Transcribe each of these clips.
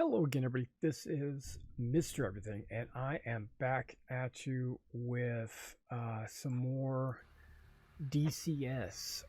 Hello again, everybody. This is Mr. Everything, and I am back at you with some more DCS.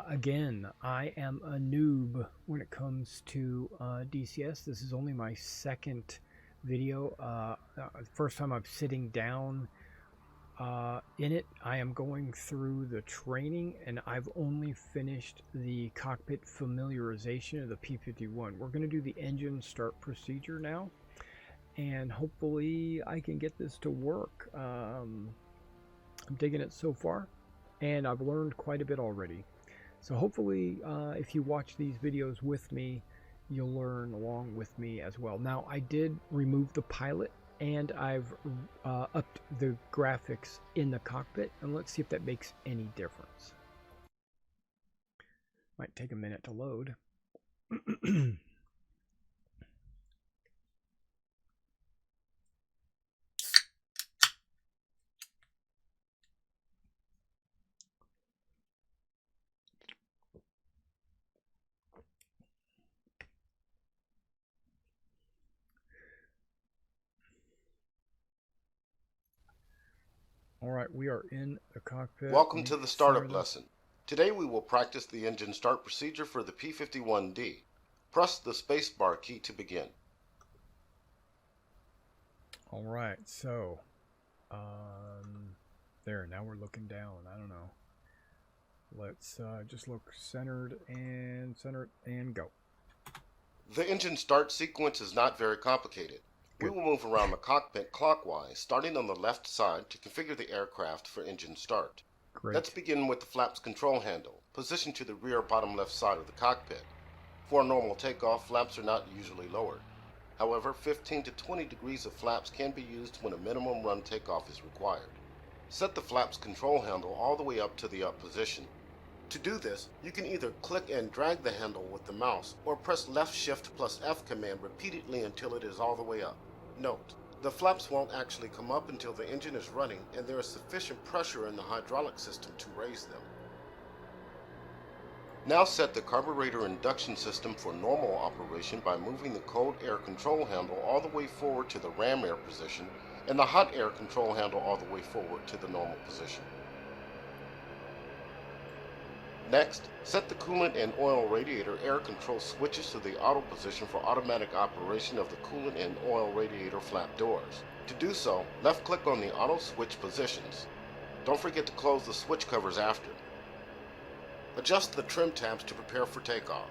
Again, I am a noob when it comes to DCS. This is only my second video. First time I'm sitting down in it. I am going through the training, and I've only finished the cockpit familiarization of the P-51. We're going to do the engine start procedure now, and hopefully I can get this to work. I'm digging it so far, and I've learned quite a bit already. So hopefully if you watch these videos with me, you'll learn along with me as well. Now, I did remove the pilot, and I've upped the graphics in the cockpit, and let's see if that makes any difference. Might take a minute to load. All right, we are in the cockpit. Welcome to the startup lesson. Today we will practice the engine start procedure for the P-51D. Press the spacebar key to begin. All right, so there, now we're looking down. I don't know. Let's just look centered and go. The engine start sequence is not very complicated. We will move around the cockpit clockwise, starting on the left side to configure the aircraft for engine start. Great. Let's begin with the flaps control handle, positioned to the rear bottom left side of the cockpit. For a normal takeoff, flaps are not usually lowered. However, 15 to 20 degrees of flaps can be used when a minimum run takeoff is required. Set the flaps control handle all the way up to the up position. To do this, you can either click and drag the handle with the mouse, or press left shift plus F command repeatedly until it is all the way up. Note, the flaps won't actually come up until the engine is running and there is sufficient pressure in the hydraulic system to raise them. Now set the carburetor induction system for normal operation by moving the cold air control handle all the way forward to the ram air position and the hot air control handle all the way forward to the normal position. Next, set the coolant and oil radiator air control switches to the auto position for automatic operation of the coolant and oil radiator flap doors. To do so, left click on the auto switch positions. Don't forget to close the switch covers after. Adjust the trim tabs to prepare for takeoff.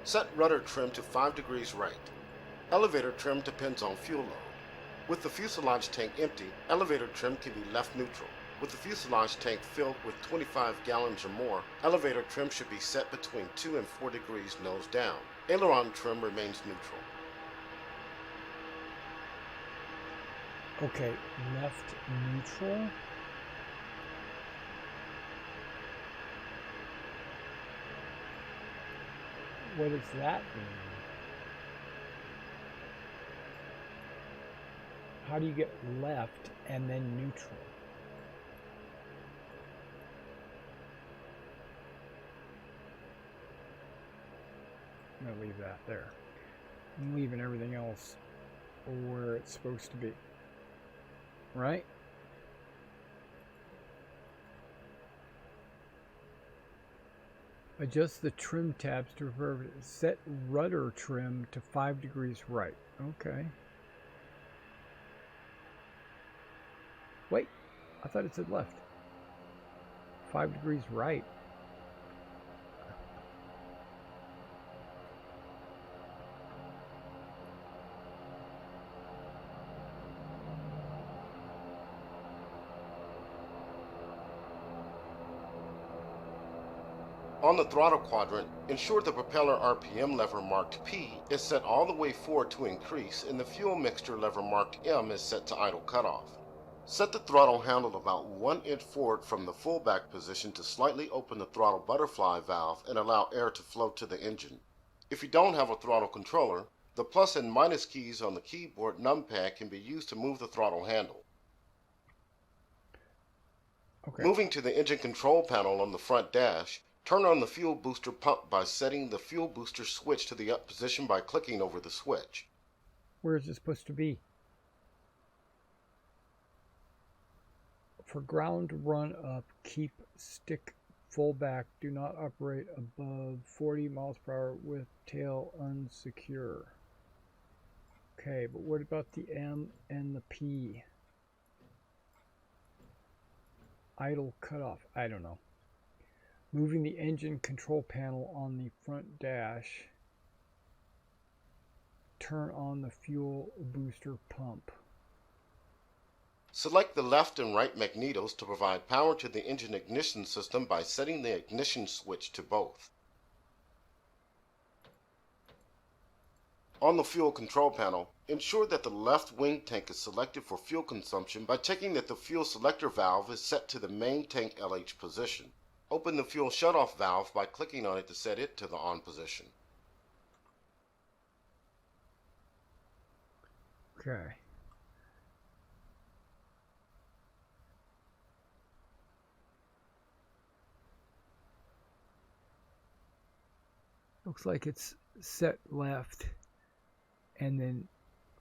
Set rudder trim to 5 degrees right. Elevator trim depends on fuel load. With the fuselage tank empty, elevator trim can be left neutral. With the fuselage tank filled with 25 gallons or more, elevator trim should be set between 2 and 4 degrees nose down. Aileron trim remains neutral. Okay, left neutral. What does that mean? How do you get left and then neutral? I'm going to leave that there. I'm leaving everything else where it's supposed to be. Right? Adjust the trim tabs to set rudder trim to 5 degrees right. Okay. Wait, I thought it said left. 5 degrees right. On the throttle quadrant, ensure the propeller RPM lever marked P is set all the way forward to increase and the fuel mixture lever marked M is set to idle cutoff. Set the throttle handle about 1 inch forward from the fullback position to slightly open the throttle butterfly valve and allow air to flow to the engine. If you don't have a throttle controller, the plus and minus keys on the keyboard numpad can be used to move the throttle handle. Okay. Moving to the engine control panel on the front dash, turn on the fuel booster pump by setting the fuel booster switch to the up position by clicking over the switch. Where is it supposed to be? For ground run up, keep stick full back. Do not operate above 40 miles per hour with tail unsecure. Okay, but what about the M and the P? Idle cutoff. I don't know. Moving the engine control panel on the front dash. Turn on the fuel booster pump. Select the left and right magnetos to provide power to the engine ignition system by setting the ignition switch to both. On the fuel control panel, ensure that the left wing tank is selected for fuel consumption by checking that the fuel selector valve is set to the main tank LH position. Open the fuel shutoff valve by clicking on it to set it to the on position. Okay. Looks like it's set left, and then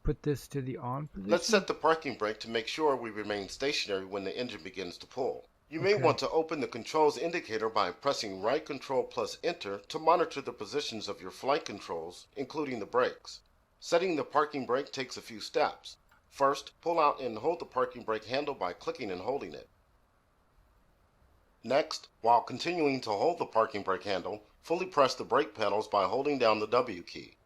put this to the on position. Let's set the parking brake to make sure we remain stationary when the engine begins to pull. You may want to open the controls indicator by pressing right control plus enter to monitor the positions of your flight controls, including the brakes. Setting the parking brake takes a few steps. First, pull out and hold the parking brake handle by clicking and holding it. Next, while continuing to hold the parking brake handle, fully press the brake pedals by holding down the W key.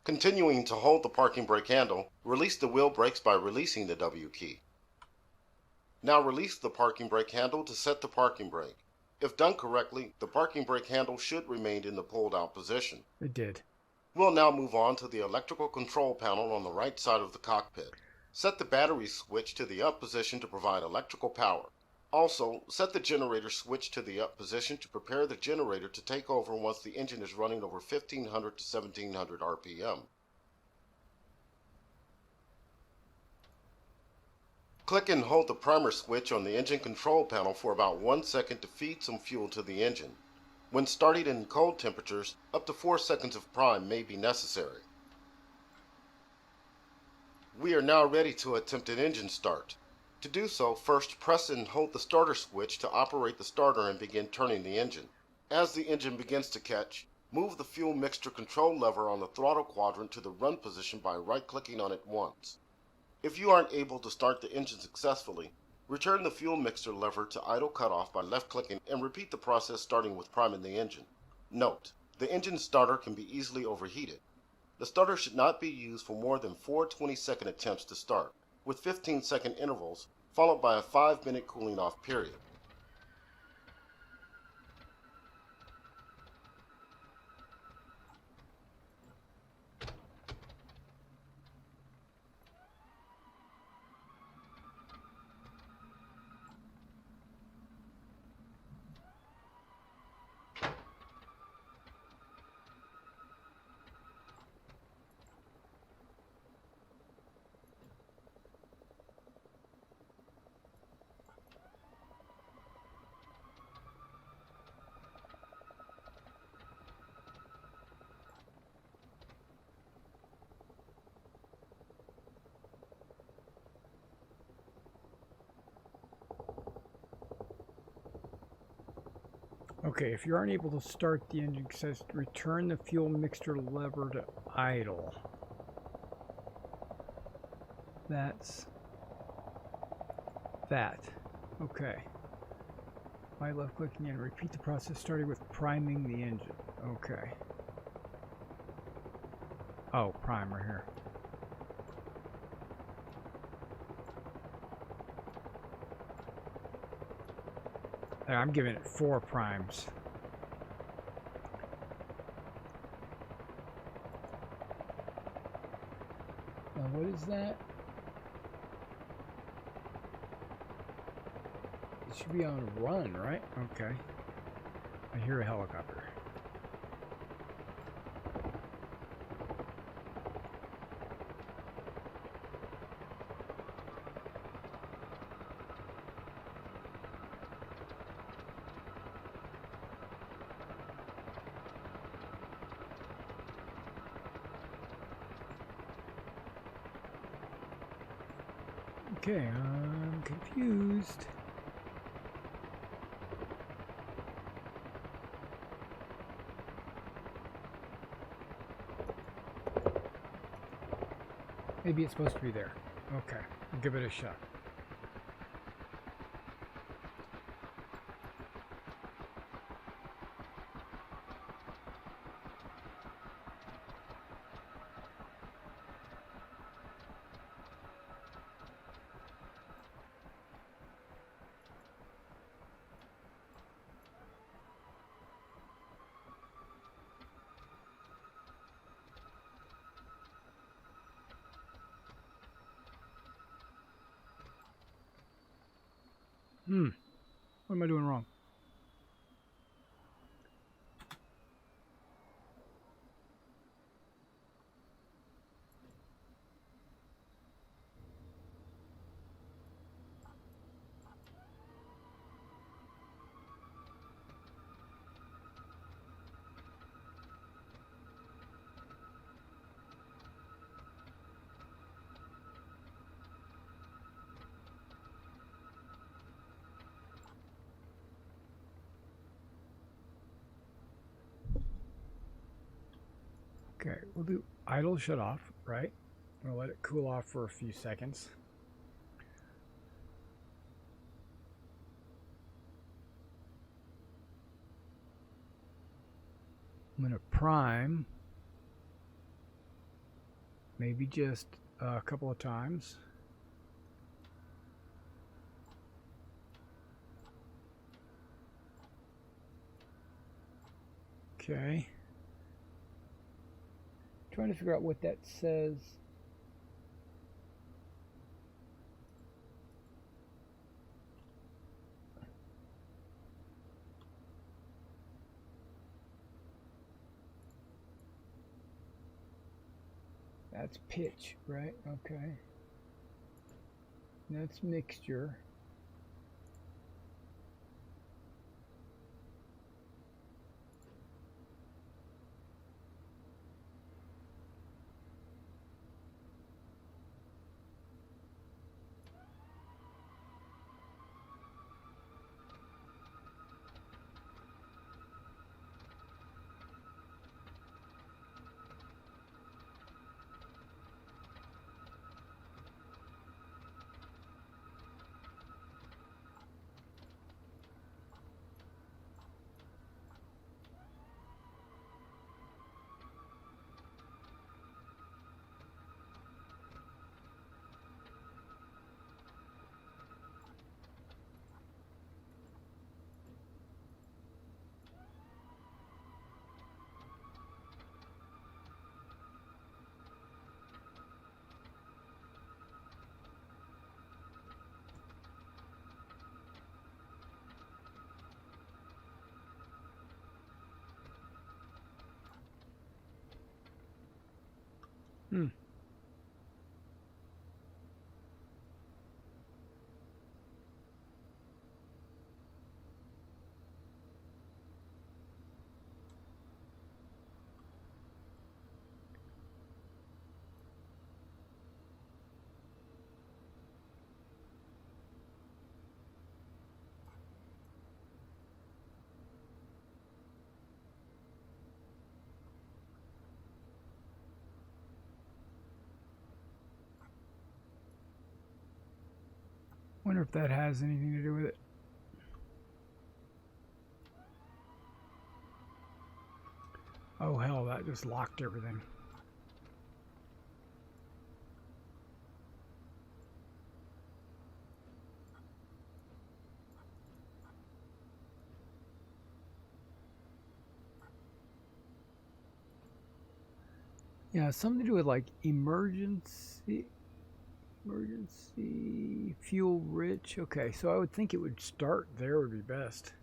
Continuing to hold the parking brake handle, release the wheel brakes by releasing the W key. Now release the parking brake handle to set the parking brake. If done correctly, the parking brake handle should remain in the pulled out position. It did. We'll now move on to the electrical control panel on the right side of the cockpit. Set the battery switch to the up position to provide electrical power. Also, set the generator switch to the up position to prepare the generator to take over once the engine is running over 1500 to 1700 RPM. Click and hold the primer switch on the engine control panel for about 1 second to feed some fuel to the engine. When starting in cold temperatures, up to 4 seconds of prime may be necessary. We are now ready to attempt an engine start. To do so, first press and hold the starter switch to operate the starter and begin turning the engine. As the engine begins to catch, move the fuel mixture control lever on the throttle quadrant to the run position by right-clicking on it once. If you aren't able to start the engine successfully, return the fuel mixture lever to idle cutoff by left-clicking and repeat the process starting with priming the engine. Note, the engine starter can be easily overheated. The starter should not be used for more than 4 20-second attempts to start, with 15-second intervals, followed by a 5-minute cooling off period. Okay, if you aren't able to start the engine, it says return the fuel mixture lever to idle. That's that. Okay. By left clicking and repeat the process starting with priming the engine. Okay. Oh, primer here. I'm giving it 4 primes. Now what is that? It should be on run, right? Okay. I hear a helicopter. Okay, I'm confused. Maybe it's supposed to be there. Okay, I'll give it a shot. What am I doing wrong? Okay, we'll do idle shut off, right? We'll let it cool off for a few seconds. I'm going to prime, maybe just a couple of times. Okay. Trying to figure out what that says. That's pitch, right? Okay. That's mixture. Hmm. Wonder if that has anything to do with it. Oh hell, that just locked everything. Yeah, something to do with like emergency fuel rich. Okay, so I would think it would start there would be best.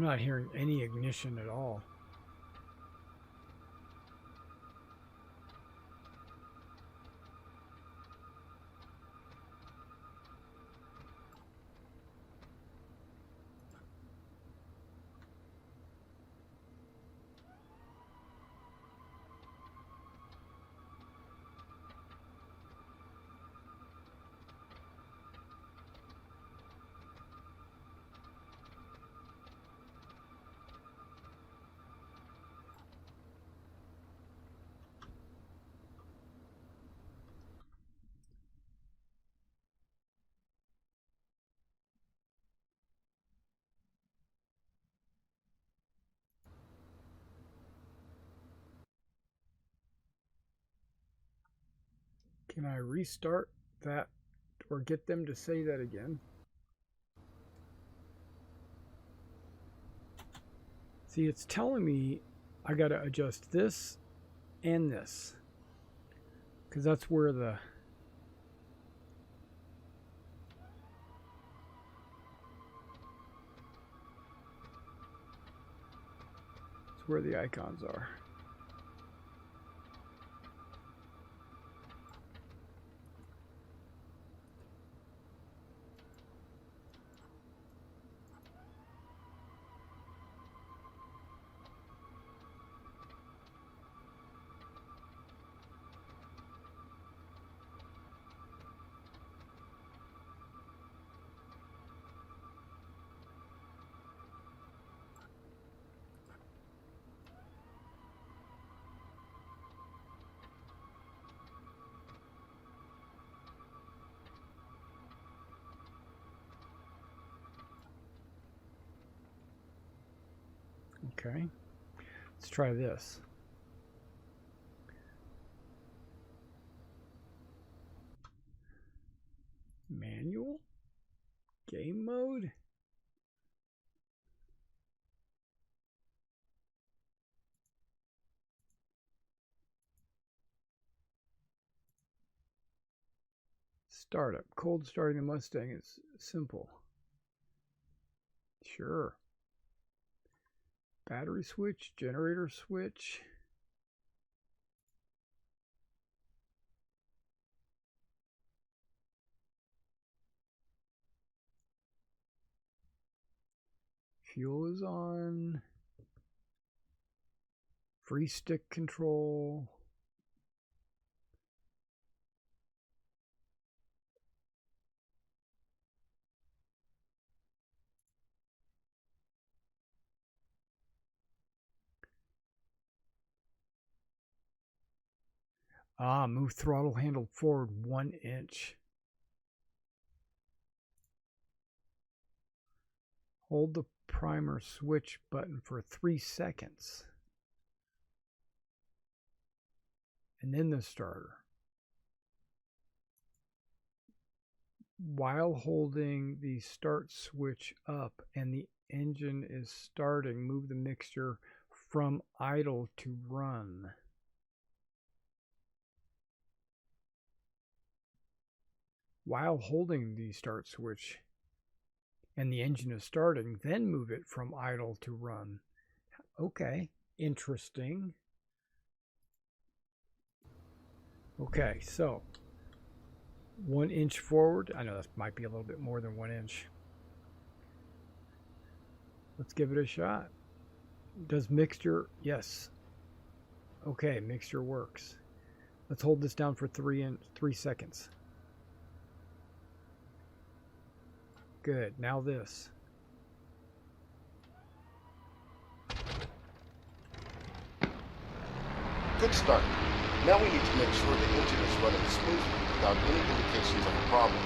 I'm not hearing any ignition at all. Can I restart that or get them to say that again? See, it's telling me I got to adjust this and this, because that's where the icons are. Okay, let's try this. Manual? Game mode? Startup. Cold starting the Mustang is simple. Sure. Battery switch, generator switch. Fuel is on. Free stick control. Move throttle handle forward 1 inch. Hold the primer switch button for 3 seconds. And then the starter. While holding the start switch up and the engine is starting, move the mixture from idle to run. While holding the start switch and the engine is starting, then move it from idle to run. Okay, interesting. Okay, so 1 inch forward. I know that might be a little bit more than 1 inch. Let's give it a shot. Does mixture? Yes. Okay, mixture works. Let's hold this down for 3 seconds. Good. Now this. Good start. Now we need to make sure the engine is running smoothly without any indications of a problem.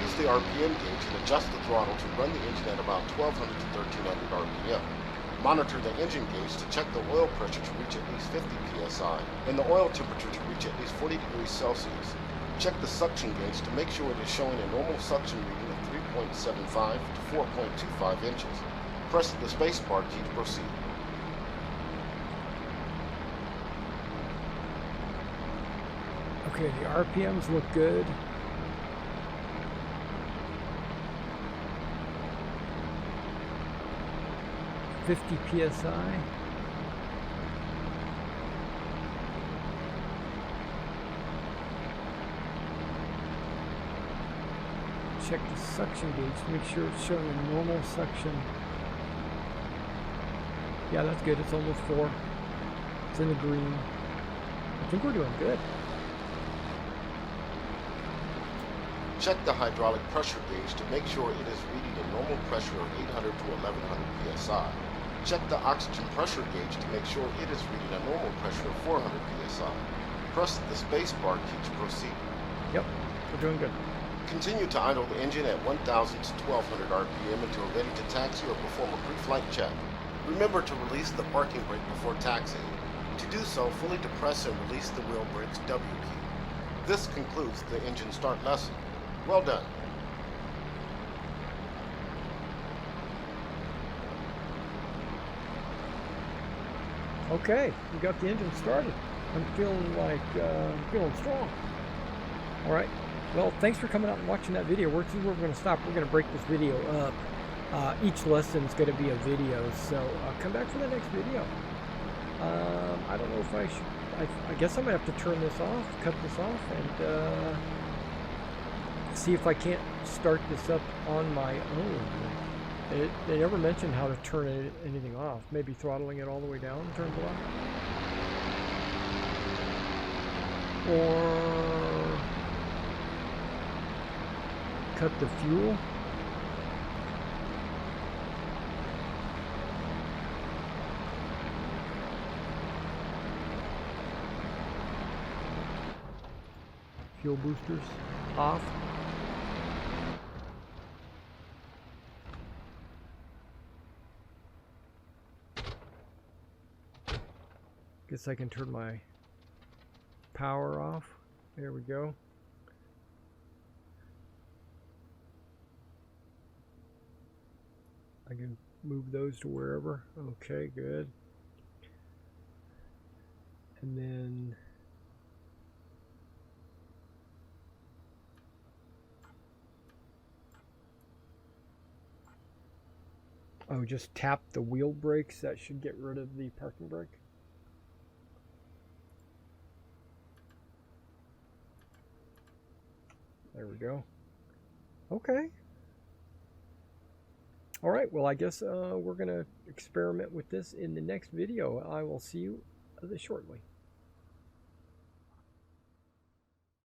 Use the RPM gauge and adjust the throttle to run the engine at about 1200 to 1300 RPM. Monitor the engine gauge to check the oil pressure to reach at least 50 psi and the oil temperature to reach at least 40 degrees Celsius. Check the suction gauge to make sure it is showing a normal suction reading of 3.75 to 4.25 inches. Press the spacebar key to proceed. Okay, the RPMs look good. 50 psi. Check the suction gauge to make sure it's showing a normal suction. Yeah, that's good. It's almost 4. It's in the green. I think we're doing good. Check the hydraulic pressure gauge to make sure it is reading a normal pressure of 800 to 1100 psi. Check the oxygen pressure gauge to make sure it is reading a normal pressure of 400 psi. Press the space bar key to proceed. Yep, we're doing good. Continue to idle the engine at 1000 to 1200 RPM until ready to taxi or perform a pre-flight check. Remember to release the parking brake before taxiing. To do so, fully depress and release the wheel brake's W key. This concludes the engine start lesson. Well done. Okay, we got the engine started. I'm feeling like, feeling strong. All right. Well, thanks for coming out and watching that video. We're going to stop. We're going to break this video up. Each lesson is going to be a video, so come back for the next video. I don't know if I should. I guess I'm going to have to turn this off, cut this off, and see if I can't start this up on my own. They never mentioned how to turn anything off. Maybe throttling it all the way down turns it off. Or cut the fuel. Fuel boosters off. Guess I can turn my power off. There we go. I can move those to wherever. Okay, good. And then just tap the wheel brakes. That should get rid of the parking brake. There we go. Okay. All right, well, I guess we're going to experiment with this in the next video. I will see you shortly.